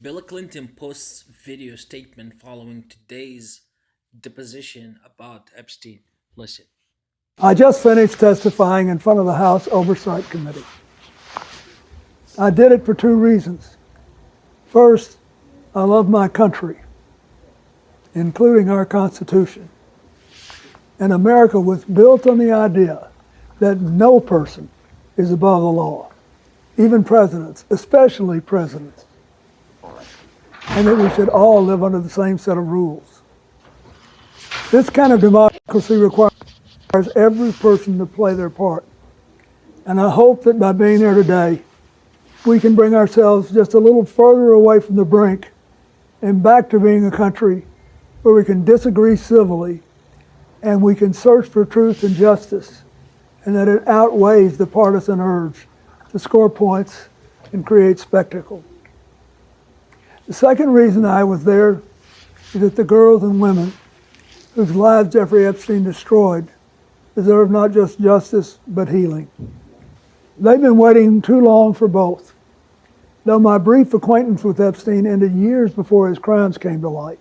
Bill Clinton posts video statement following today's deposition about Epstein. Listen. I just finished testifying in front of the House Oversight Committee. I did it for two reasons. First, I love my country, including our Constitution. And America was built on the idea that no person is above the law, even presidents, especially presidents, and that we should all live under the same set of rules. This kind of democracy requires every person to play their part. And I hope that by being here today, we can bring ourselves just a little further away from the brink and back to being a country where we can disagree civilly and we can search for truth and justice, and that it outweighs the partisan urge to score points and create spectacle. The second reason I was there is that the girls and women whose lives Jeffrey Epstein destroyed deserve not just justice, but healing. They've been waiting too long for both. Though my brief acquaintance with Epstein ended years before his crimes came to light,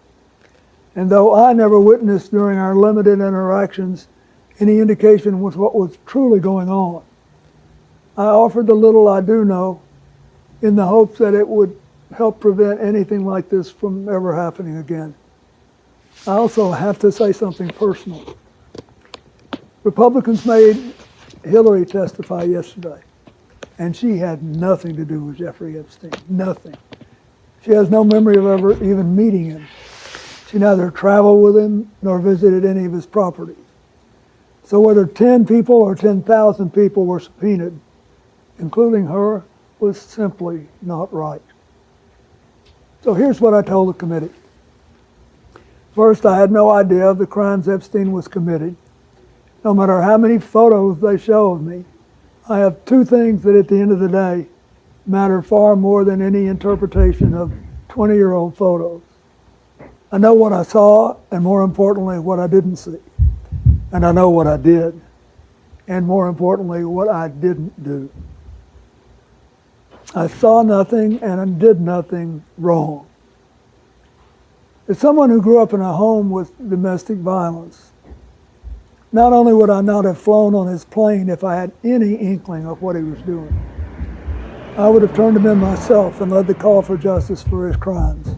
and though I never witnessed during our limited interactions any indication with what was truly going on, I offered the little I do know in the hopes that it would help prevent anything like this from ever happening again. I also have to say something personal. Republicans made Hillary testify yesterday, and she had nothing to do with Jeffrey Epstein, nothing. She has no memory of ever even meeting him. She neither traveled with him nor visited any of his properties. So whether 10 people or 10,000 people were subpoenaed, including her, was simply not right. So here's what I told the committee. First, I had no idea of the crimes Epstein was committing. No matter how many photos they show of me, I have two things that at the end of the day matter far more than any interpretation of 20-year-old photos. I know what I saw, and more importantly, what I didn't see. And I know what I did, and more importantly, what I didn't do. I saw nothing and I did nothing wrong. As someone who grew up in a home with domestic violence, not only would I not have flown on his plane if I had any inkling of what he was doing, I would have turned him in myself and led the call for justice for his crimes,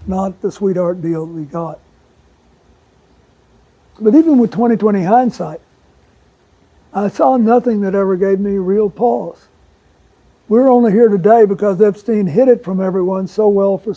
not the sweetheart deal that he got. But even with 20/20 hindsight, I saw nothing that ever gave me real pause. We're only here today because Epstein hid it from everyone so well for